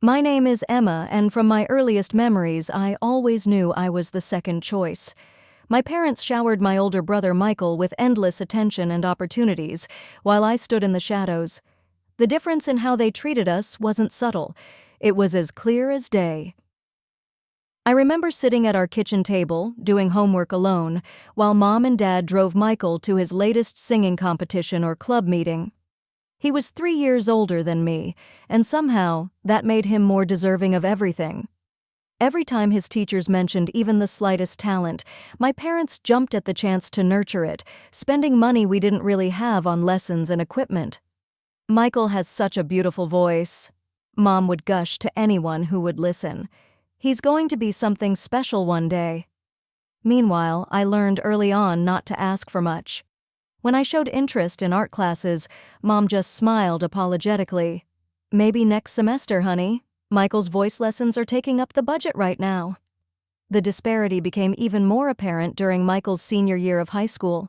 My name is Emma, and from my earliest memories, I always knew I was the second choice. My parents showered my older brother Michael with endless attention and opportunities, while I stood in the shadows. The difference in how they treated us wasn't subtle. It was as clear as day. I remember sitting at our kitchen table, doing homework alone, while Mom and Dad drove Michael to his latest singing competition or club meeting. He was 3 years older than me, and somehow that made him more deserving of everything. Every time his teachers mentioned even the slightest talent, my parents jumped at the chance to nurture it, spending money we didn't really have on lessons and equipment. "Michael has such a beautiful voice," Mom would gush to anyone who would listen. "He's going to be something special one day." Meanwhile, I learned early on not to ask for much. When I showed interest in art classes, Mom just smiled apologetically. "Maybe next semester, honey. Michael's voice lessons are taking up the budget right now." The disparity became even more apparent during Michael's senior year of high school.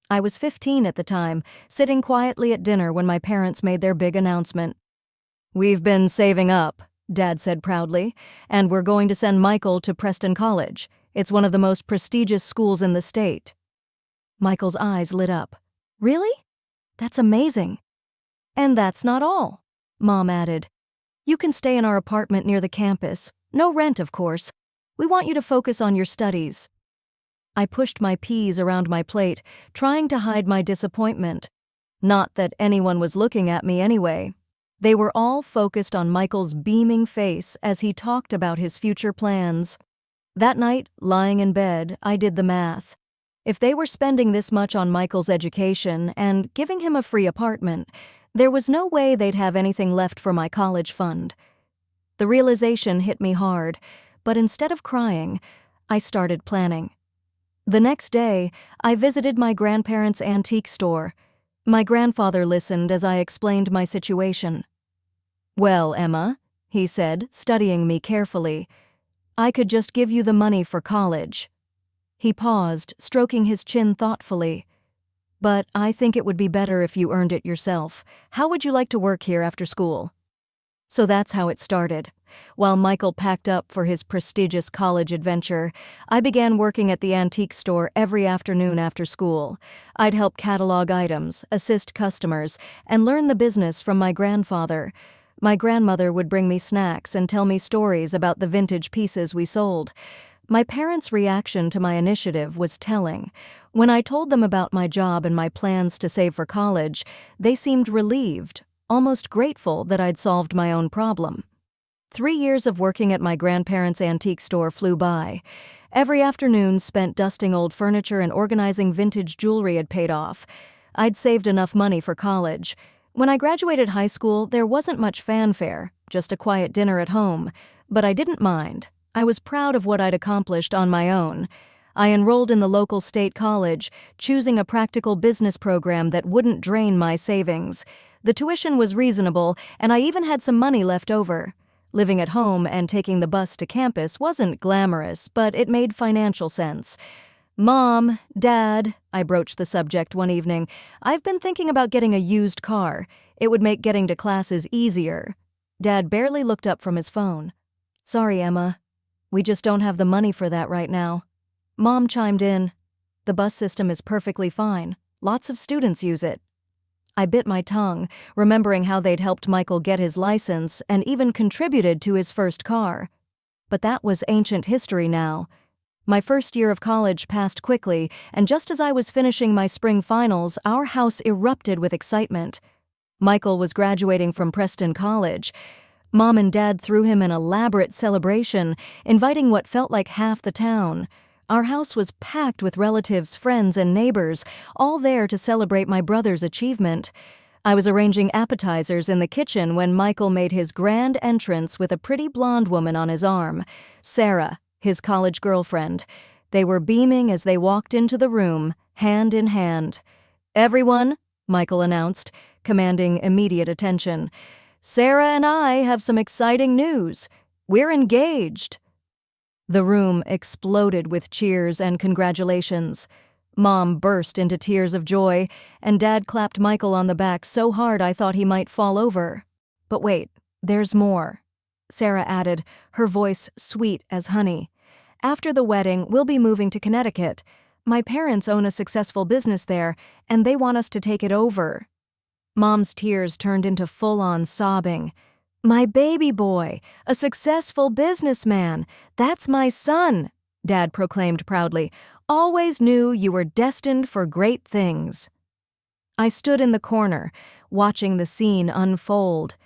I was 15 at the time, sitting quietly at dinner when my parents made their big announcement. "We've been saving up," Dad said proudly, "and we're going to send Michael to Preston College. It's one of the most prestigious schools in the state." Michael's eyes lit up. "Really? That's amazing." "And that's not all," Mom added. "You can stay in our apartment near the campus. No rent, of course. We want you to focus on your studies." I pushed my peas around my plate, trying to hide my disappointment. Not that anyone was looking at me anyway. They were all focused on Michael's beaming face as he talked about his future plans. That night, lying in bed, I did the math. If they were spending this much on Michael's education and giving him a free apartment, there was no way they'd have anything left for my college fund. The realization hit me hard, but instead of crying, I started planning. The next day, I visited my grandparents' antique store. My grandfather listened as I explained my situation. "Well, Emma," he said, studying me carefully, "I could just give you the money for college." He paused, stroking his chin thoughtfully. "But I think it would be better if you earned it yourself. How would you like to work here after school?" So that's how it started. While Michael packed up for his prestigious college adventure, I began working at the antique store every afternoon after school. I'd help catalog items, assist customers, and learn the business from my grandfather. My grandmother would bring me snacks and tell me stories about the vintage pieces we sold. My parents' reaction to my initiative was telling. When I told them about my job and my plans to save for college, they seemed relieved, almost grateful that I'd solved my own problem. 3 years of working at my grandparents' antique store flew by. Every afternoon spent dusting old furniture and organizing vintage jewelry had paid off. I'd saved enough money for college. When I graduated high school, there wasn't much fanfare, just a quiet dinner at home, but I didn't mind. I was proud of what I'd accomplished on my own. I enrolled in the local state college, choosing a practical business program that wouldn't drain my savings. The tuition was reasonable, and I even had some money left over. Living at home and taking the bus to campus wasn't glamorous, but it made financial sense. "Mom, Dad," I broached the subject one evening, "I've been thinking about getting a used car. It would make getting to classes easier." Dad barely looked up from his phone. "Sorry, Emma. We just don't have the money for that right now." Mom chimed in. "The bus system is perfectly fine. Lots of students use it." I bit my tongue, remembering how they'd helped Michael get his license and even contributed to his first car. But that was ancient history now. My first year of college passed quickly, and just as I was finishing my spring finals, our house erupted with excitement. Michael was graduating from Preston College. Mom and Dad threw him an elaborate celebration, inviting what felt like half the town. Our house was packed with relatives, friends, and neighbors, all there to celebrate my brother's achievement. I was arranging appetizers in the kitchen when Michael made his grand entrance with a pretty blonde woman on his arm, Sarah, his college girlfriend. They were beaming as they walked into the room, hand in hand. "Everyone," Michael announced, commanding immediate attention, "Sarah and I have some exciting news. We're engaged." The room exploded with cheers and congratulations. Mom burst into tears of joy, and Dad clapped Michael on the back so hard I thought he might fall over. But wait, there's more. Sarah added, her voice sweet as honey. "After the wedding, we'll be moving to Connecticut. My parents own a successful business there, and they want us to take it over." Mom's tears turned into full-on sobbing. "My baby boy, a successful businessman. That's my son," Dad proclaimed proudly. "Always knew you were destined for great things." I stood in the corner, watching the scene unfold.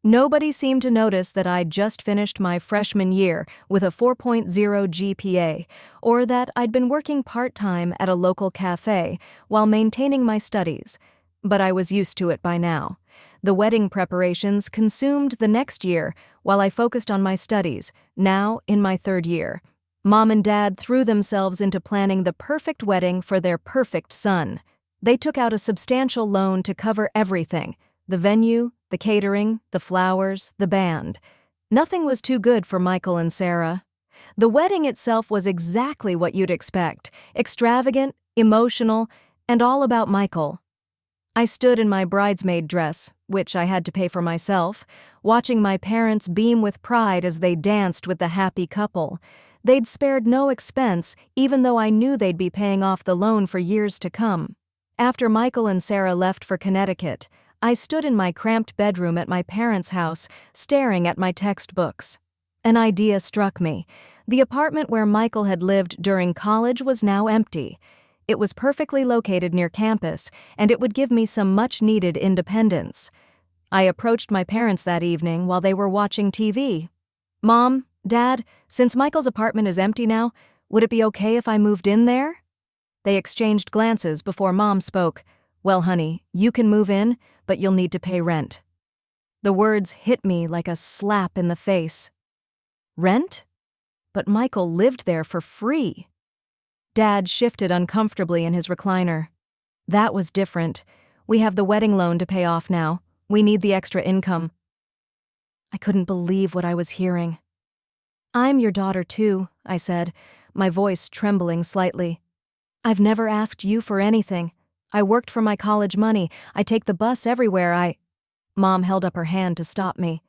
Nobody seemed to notice that I'd just finished my freshman year with a 4.0 GPA, or that I'd been working part-time at a local cafe while maintaining my studies. But I was used to it by now. The wedding preparations consumed the next year while I focused on my studies, now in my third year. Mom and Dad threw themselves into planning the perfect wedding for their perfect son. They took out a substantial loan to cover everything: the venue, the catering, the flowers, the band. Nothing was too good for Michael and Sarah. The wedding itself was exactly what you'd expect: extravagant, emotional, and all about Michael. I stood in my bridesmaid dress, which I had to pay for myself, watching my parents beam with pride as they danced with the happy couple. They'd spared no expense, even though I knew they'd be paying off the loan for years to come. After Michael and Sarah left for Connecticut, I stood in my cramped bedroom at my parents' house, staring at my textbooks. An idea struck me. The apartment where Michael had lived during college was now empty. It was perfectly located near campus, and it would give me some much-needed independence. I approached my parents that evening while they were watching TV. "Mom, Dad, since Michael's apartment is empty now, would it be okay if I moved in there?" They exchanged glances before Mom spoke. "Well, honey, you can move in, but you'll need to pay rent." The words hit me like a slap in the face. Rent? But Michael lived there for free. Dad shifted uncomfortably in his recliner. "That was different. We have the wedding loan to pay off now. We need the extra income." I couldn't believe what I was hearing. "I'm your daughter too," I said, my voice trembling slightly. "I've never asked you for anything. I worked for my college money. I take the bus everywhere. Mom held up her hand to stop me.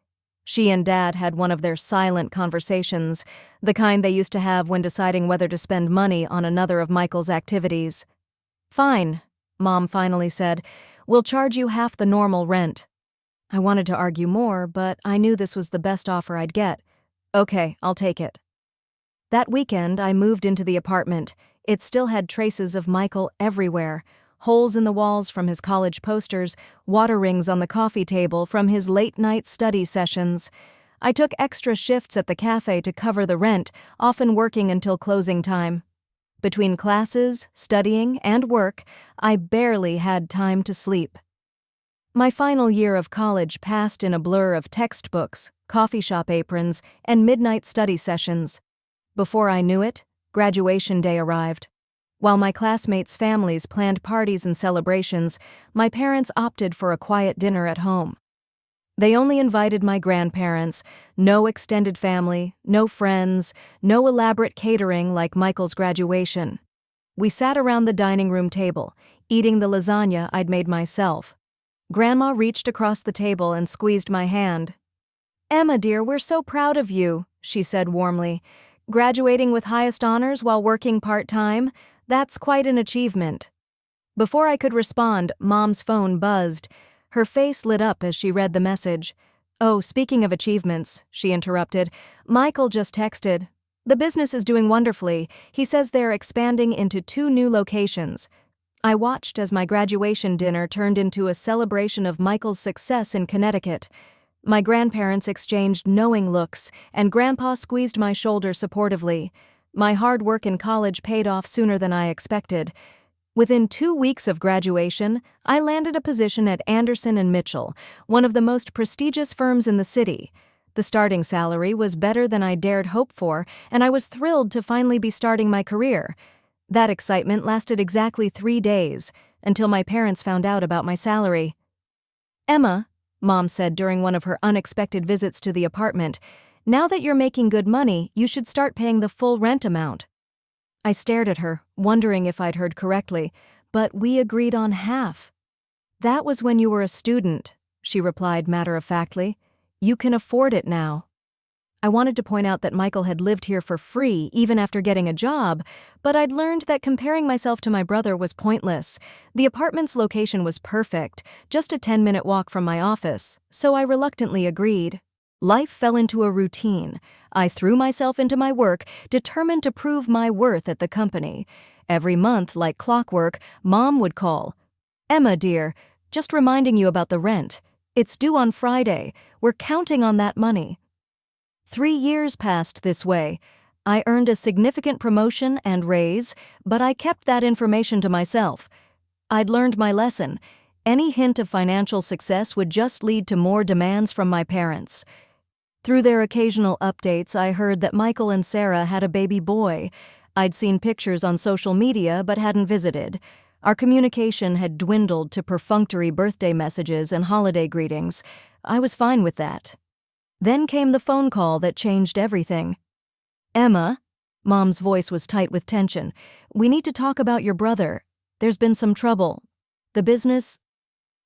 She and Dad had one of their silent conversations, the kind they used to have when deciding whether to spend money on another of Michael's activities. "Fine," Mom finally said. "We'll charge you half the normal rent." I wanted to argue more, but I knew this was the best offer I'd get. "Okay, I'll take it." That weekend, I moved into the apartment. It still had traces of Michael everywhere. Holes in the walls from his college posters, water rings on the coffee table from his late-night study sessions. I took extra shifts at the cafe to cover the rent, often working until closing time. Between classes, studying, and work, I barely had time to sleep. My final year of college passed in a blur of textbooks, coffee shop aprons, and midnight study sessions. Before I knew it, graduation day arrived. While my classmates' families planned parties and celebrations, my parents opted for a quiet dinner at home. They only invited my grandparents, no extended family, no friends, no elaborate catering like Michael's graduation. We sat around the dining room table, eating the lasagna I'd made myself. Grandma reached across the table and squeezed my hand. "Emma, dear, we're so proud of you," she said warmly. "Graduating with highest honors while working part-time? That's quite an achievement." Before I could respond, Mom's phone buzzed. Her face lit up as she read the message. "Oh, speaking of achievements," she interrupted, "Michael just texted. The business is doing wonderfully. He says they're expanding into 2 new locations." I watched as my graduation dinner turned into a celebration of Michael's success in Connecticut. My grandparents exchanged knowing looks, and Grandpa squeezed my shoulder supportively. My hard work in college paid off sooner than I expected. Within 2 weeks of graduation, I landed a position at Anderson & Mitchell, one of the most prestigious firms in the city. The starting salary was better than I dared hope for, and I was thrilled to finally be starting my career. That excitement lasted exactly 3 days, until my parents found out about my salary. "Emma," Mom said during one of her unexpected visits to the apartment, "now that you're making good money, you should start paying the full rent amount." I stared at her, wondering if I'd heard correctly, but we agreed on half. "That was when you were a student," she replied matter-of-factly. "You can afford it now." I wanted to point out that Michael had lived here for free even after getting a job, but I'd learned that comparing myself to my brother was pointless. The apartment's location was perfect, just a 10-minute walk from my office, so I reluctantly agreed. Life fell into a routine. I threw myself into my work, determined to prove my worth at the company. Every month, like clockwork, Mom would call. "Emma, dear, just reminding you about the rent. It's due on Friday. We're counting on that money." 3 years passed this way. I earned a significant promotion and raise, but I kept that information to myself. I'd learned my lesson. Any hint of financial success would just lead to more demands from my parents. Through their occasional updates, I heard that Michael and Sarah had a baby boy. I'd seen pictures on social media but hadn't visited. Our communication had dwindled to perfunctory birthday messages and holiday greetings. I was fine with that. Then came the phone call that changed everything. "Emma," Mom's voice was tight with tension, "we need to talk about your brother. There's been some trouble. The business,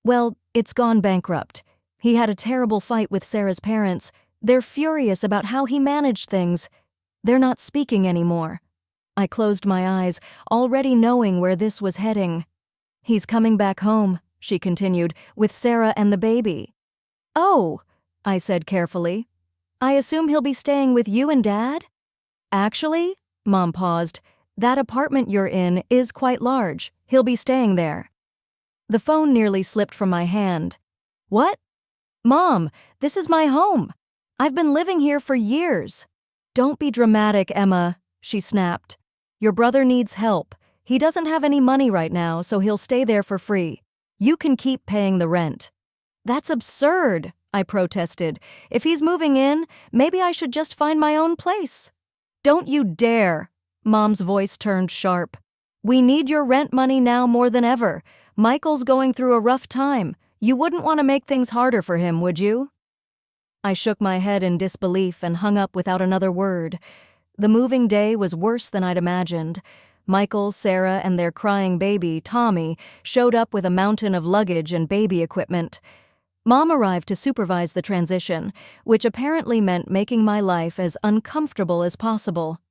well, it's gone bankrupt. He had a terrible fight with Sarah's parents. They're furious about how he managed things. They're not speaking anymore." I closed my eyes, already knowing where this was heading. "He's coming back home," she continued, "with Sarah and the baby." "Oh," I said carefully. "I assume he'll be staying with you and Dad?" "Actually," Mom paused, "that apartment you're in is quite large. He'll be staying there." The phone nearly slipped from my hand. "What?" "Mom, this is my home. I've been living here for years." "Don't be dramatic, Emma," she snapped. "Your brother needs help. He doesn't have any money right now, so he'll stay there for free. You can keep paying the rent." "That's absurd," I protested. "If he's moving in, maybe I should just find my own place." "Don't you dare!" Mom's voice turned sharp. "We need your rent money now more than ever. Michael's going through a rough time. You wouldn't want to make things harder for him, would you?" I shook my head in disbelief and hung up without another word. The moving day was worse than I'd imagined. Michael, Sarah, and their crying baby, Tommy, showed up with a mountain of luggage and baby equipment. Mom arrived to supervise the transition, which apparently meant making my life as uncomfortable as possible.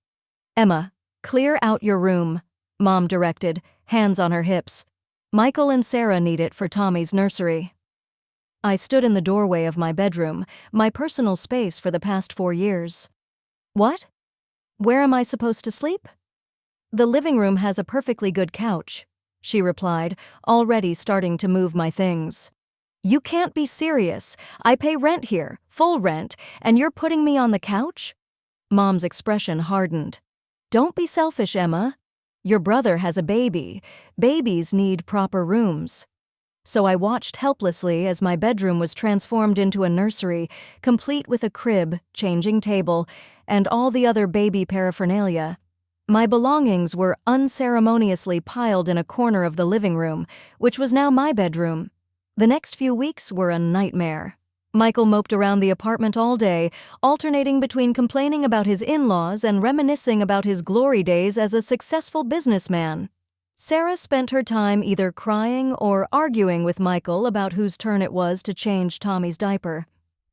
"Emma, clear out your room," Mom directed, hands on her hips. "Michael and Sarah need it for Tommy's nursery." I stood in the doorway of my bedroom, my personal space for the past 4 years. "What? Where am I supposed to sleep?" "The living room has a perfectly good couch," she replied, already starting to move my things. "You can't be serious. I pay rent here, full rent, and you're putting me on the couch?" Mom's expression hardened. "Don't be selfish, Emma. Your brother has a baby. Babies need proper rooms." So I watched helplessly as my bedroom was transformed into a nursery, complete with a crib, changing table, and all the other baby paraphernalia. My belongings were unceremoniously piled in a corner of the living room, which was now my bedroom. The next few weeks were a nightmare. Michael moped around the apartment all day, alternating between complaining about his in-laws and reminiscing about his glory days as a successful businessman. Sarah spent her time either crying or arguing with Michael about whose turn it was to change Tommy's diaper.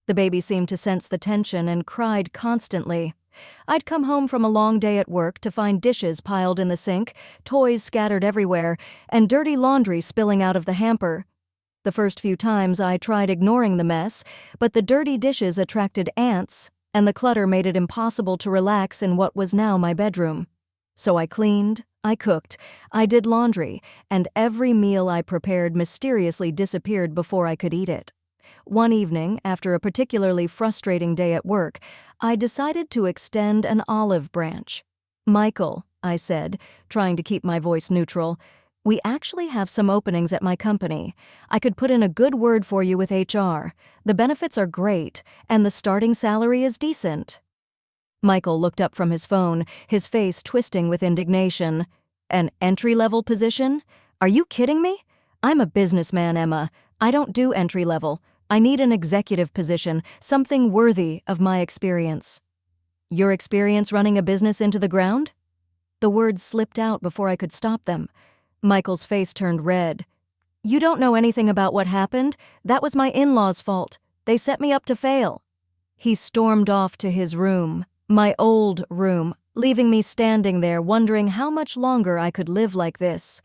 The baby seemed to sense the tension and cried constantly. I'd come home from a long day at work to find dishes piled in the sink, toys scattered everywhere, and dirty laundry spilling out of the hamper. The first few times I tried ignoring the mess, but the dirty dishes attracted ants, and the clutter made it impossible to relax in what was now my bedroom. So I cleaned, I cooked, I did laundry, and every meal I prepared mysteriously disappeared before I could eat it. One evening, after a particularly frustrating day at work, I decided to extend an olive branch. "Michael," I said, trying to keep my voice neutral, "we actually have some openings at my company. I could put in a good word for you with HR. The benefits are great, and the starting salary is decent." Michael looked up from his phone, his face twisting with indignation. "An entry-level position? Are you kidding me? I'm a businessman, Emma. I don't do entry-level. I need an executive position, something worthy of my experience." "Your experience running a business into the ground?" The words slipped out before I could stop them. Michael's face turned red. "You don't know anything about what happened. That was my in-laws' fault. They set me up to fail." He stormed off to his room, my old room, leaving me standing there wondering how much longer I could live like this.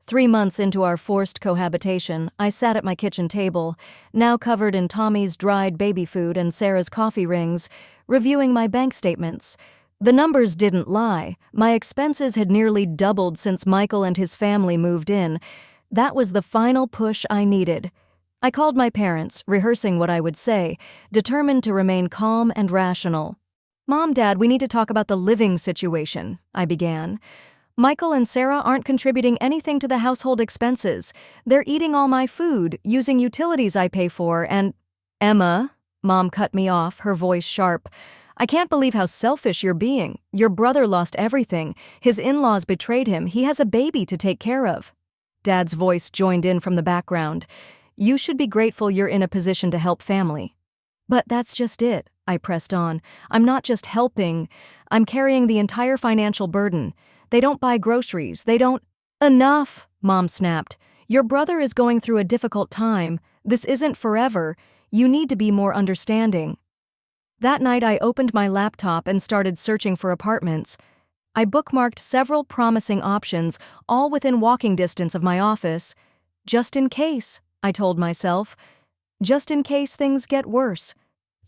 3 months into our forced cohabitation, I sat at my kitchen table, now covered in Tommy's dried baby food and Sarah's coffee rings, reviewing my bank statements. The numbers didn't lie. My expenses had nearly doubled since Michael and his family moved in. That was the final push I needed. I called my parents, rehearsing what I would say, determined to remain calm and rational. "Mom, Dad, we need to talk about the living situation," I began. "Michael and Sarah aren't contributing anything to the household expenses. They're eating all my food, using utilities I pay for, and—" "Emma," Mom cut me off, her voice sharp. "I can't believe how selfish you're being. Your brother lost everything. His in-laws betrayed him. He has a baby to take care of." Dad's voice joined in from the background. "You should be grateful you're in a position to help family." "But that's just it," I pressed on. "I'm not just helping. I'm carrying the entire financial burden. They don't buy groceries. They don't—" "Enough," Mom snapped. "Your brother is going through a difficult time. This isn't forever. You need to be more understanding." That night I opened my laptop and started searching for apartments. I bookmarked several promising options, all within walking distance of my office. Just in case, I told myself. Just in case things get worse.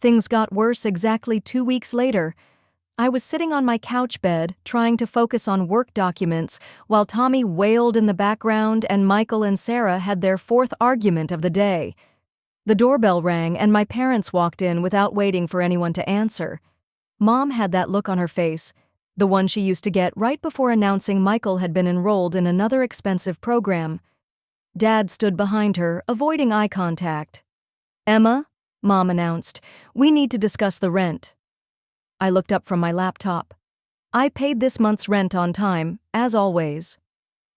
Things got worse exactly 2 weeks later. I was sitting on my couch bed, trying to focus on work documents, while Tommy wailed in the background and Michael and Sarah had their fourth argument of the day. The doorbell rang and my parents walked in without waiting for anyone to answer. Mom had that look on her face, the one she used to get right before announcing Michael had been enrolled in another expensive program. Dad stood behind her, avoiding eye contact. "Emma," Mom announced, "we need to discuss the rent." I looked up from my laptop. "I paid this month's rent on time, as always."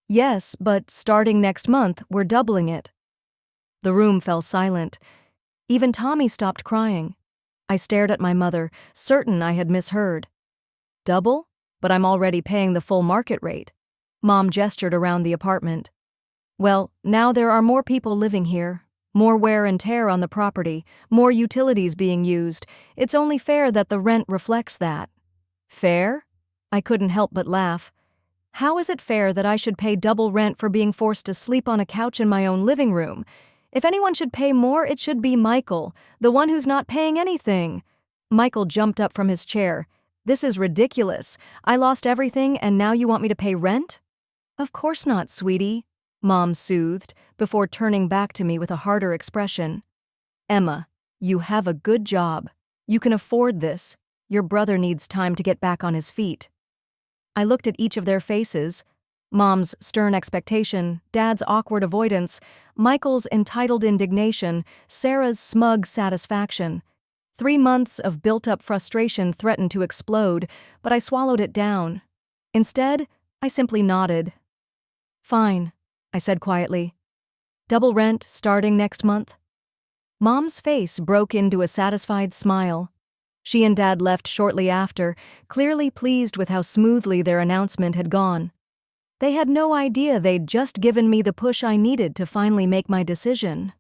"Yes, but starting next month, we're doubling it." The room fell silent. Even Tommy stopped crying. I stared at my mother, certain I had misheard. "Double? But I'm already paying the full market rate." Mom gestured around the apartment. "Well, now there are more people living here. More wear and tear on the property, more utilities being used. It's only fair that the rent reflects that." "Fair?" I couldn't help but laugh. "How is it fair that I should pay double rent for being forced to sleep on a couch in my own living room? If anyone should pay more, it should be Michael, the one who's not paying anything." Michael jumped up from his chair. "This is ridiculous. I lost everything and now you want me to pay rent?" "Of course not, sweetie," Mom soothed, before turning back to me with a harder expression. "Emma, you have a good job. You can afford this. Your brother needs time to get back on his feet." I looked at each of their faces. Mom's stern expectation, Dad's awkward avoidance, Michael's entitled indignation, Sarah's smug satisfaction. 3 months of built-up frustration threatened to explode, but I swallowed it down. Instead, I simply nodded. "Fine," I said quietly. "Double rent starting next month?" Mom's face broke into a satisfied smile. She and Dad left shortly after, clearly pleased with how smoothly their announcement had gone. They had no idea they'd just given me the push I needed to finally make my decision.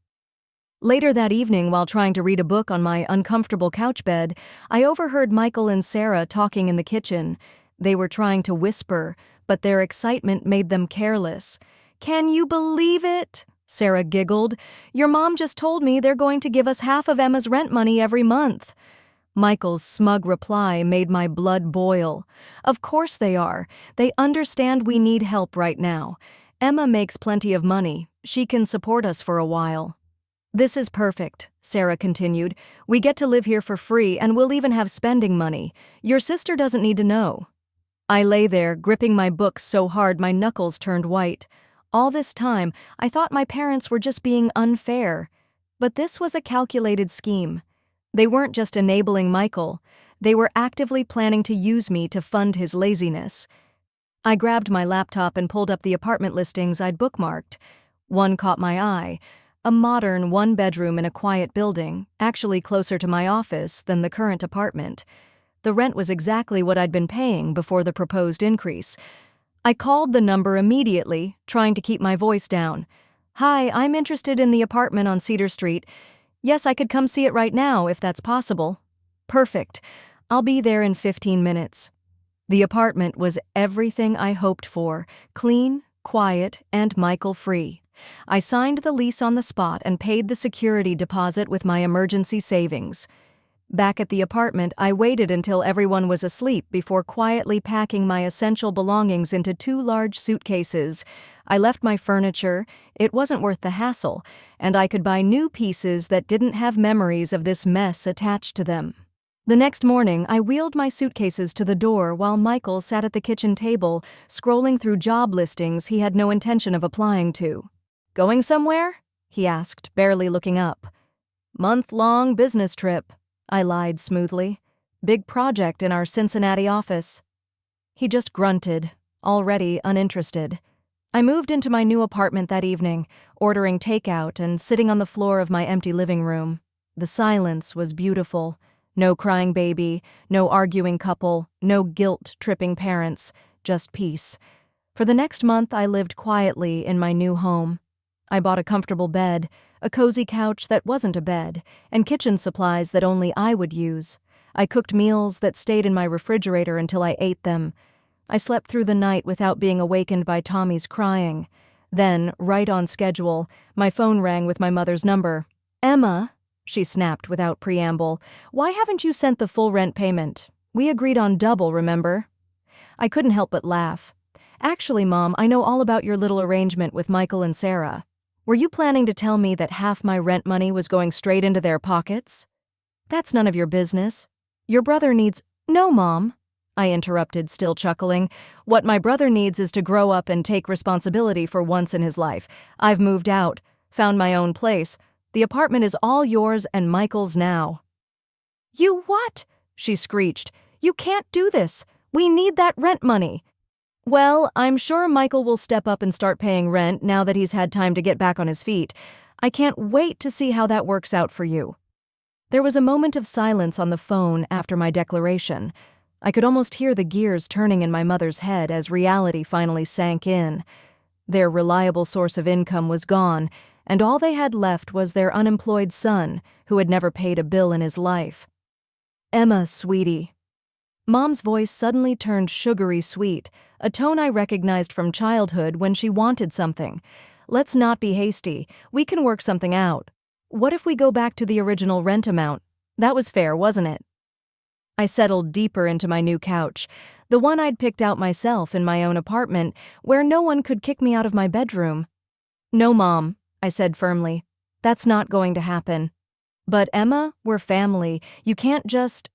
Later that evening, while trying to read a book on my uncomfortable couch bed, I overheard Michael and Sarah talking in the kitchen. They were trying to whisper, but their excitement made them careless. "Can you believe it?" Sarah giggled. "Your mom just told me they're going to give us half of Emma's rent money every month." Michael's smug reply made my blood boil. "Of course they are. They understand we need help right now. Emma makes plenty of money. She can support us for a while." "This is perfect," Sarah continued. "We get to live here for free and we'll even have spending money. Your sister doesn't need to know." I lay there, gripping my book so hard my knuckles turned white. All this time, I thought my parents were just being unfair. But this was a calculated scheme. They weren't just enabling Michael. They were actively planning to use me to fund his laziness. I grabbed my laptop and pulled up the apartment listings I'd bookmarked. One caught my eye. A modern one-bedroom in a quiet building, actually closer to my office than the current apartment. The rent was exactly what I'd been paying before the proposed increase. I called the number immediately, trying to keep my voice down. "Hi, I'm interested in the apartment on Cedar Street. Yes, I could come see it right now if that's possible." Perfect. I'll be there in 15 minutes. The apartment was everything I hoped for: clean, quiet, and Michael-free. I signed the lease on the spot and paid the security deposit with my emergency savings. Back at the apartment, I waited until everyone was asleep before quietly packing my essential belongings into 2 large suitcases. I left my furniture, it wasn't worth the hassle, and I could buy new pieces that didn't have memories of this mess attached to them. The next morning, I wheeled my suitcases to the door while Michael sat at the kitchen table, scrolling through job listings he had no intention of applying to. "Going somewhere?" he asked, barely looking up. "Month-long business trip," I lied smoothly. "Big project in our Cincinnati office." He just grunted, already uninterested. I moved into my new apartment that evening, ordering takeout and sitting on the floor of my empty living room. The silence was beautiful. No crying baby, no arguing couple, no guilt-tripping parents, just peace. For the next month, I lived quietly in my new home. I bought a comfortable bed, a cozy couch that wasn't a bed, and kitchen supplies that only I would use. I cooked meals that stayed in my refrigerator until I ate them. I slept through the night without being awakened by Tommy's crying. Then, right on schedule, my phone rang with my mother's number. "Emma," she snapped without preamble, "why haven't you sent the full rent payment? We agreed on double, remember?" I couldn't help but laugh. "Actually, Mom, I know all about your little arrangement with Michael and Sarah. Were you planning to tell me that half my rent money was going straight into their pockets?" "That's none of your business. Your brother needs—" "No, Mom," I interrupted, still chuckling. "What my brother needs is to grow up and take responsibility for once in his life. I've moved out, found my own place. The apartment is all yours and Michael's now." "You what?" she screeched. "You can't do this. We need that rent money." "Well, I'm sure Michael will step up and start paying rent now that he's had time to get back on his feet. I can't wait to see how that works out for you." There was a moment of silence on the phone after my declaration. I could almost hear the gears turning in my mother's head as reality finally sank in. Their reliable source of income was gone, and all they had left was their unemployed son, who had never paid a bill in his life. "Emma, sweetie." Mom's voice suddenly turned sugary sweet, a tone I recognized from childhood when she wanted something. "Let's not be hasty. We can work something out. What if we go back to the original rent amount? That was fair, wasn't it?" I settled deeper into my new couch, the one I'd picked out myself in my own apartment, where no one could kick me out of my bedroom. "No, Mom," I said firmly. "That's not going to happen." "But Emma, we're family. You can't just—"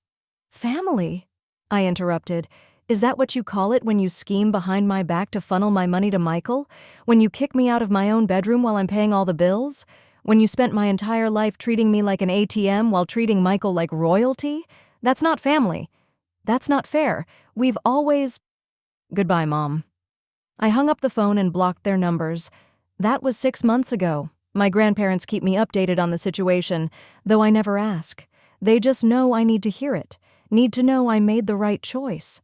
"Family?" I interrupted. "Is that what you call it when you scheme behind my back to funnel my money to Michael? When you kick me out of my own bedroom while I'm paying all the bills? When you spent my entire life treating me like an ATM while treating Michael like royalty? That's not family. That's not fair. We've always—" "Goodbye, Mom." I hung up the phone and blocked their numbers. That was 6 months ago. My grandparents keep me updated on the situation, though I never ask. They just know I need to hear it, need to know I made the right choice.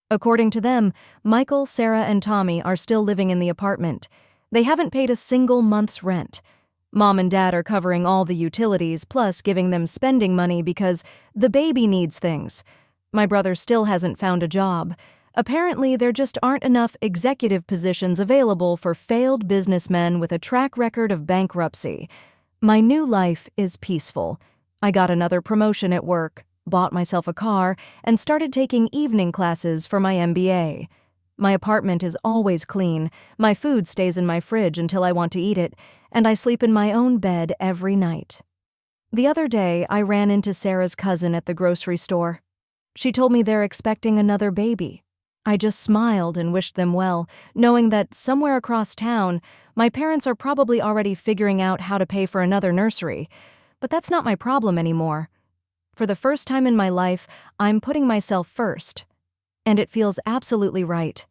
According to them, Michael, Sarah, and Tommy are still living in the apartment. They haven't paid a single month's rent. Mom and Dad are covering all the utilities, plus giving them spending money because the baby needs things. My brother still hasn't found a job. Apparently, there just aren't enough executive positions available for failed businessmen with a track record of bankruptcy. My new life is peaceful. I got another promotion at work, bought myself a car, and started taking evening classes for my MBA. My apartment is always clean, my food stays in my fridge until I want to eat it, and I sleep in my own bed every night. The other day, I ran into Sarah's cousin at the grocery store. She told me they're expecting another baby. I just smiled and wished them well, knowing that somewhere across town, my parents are probably already figuring out how to pay for another nursery. But that's not my problem anymore. For the first time in my life, I'm putting myself first. And it feels absolutely right.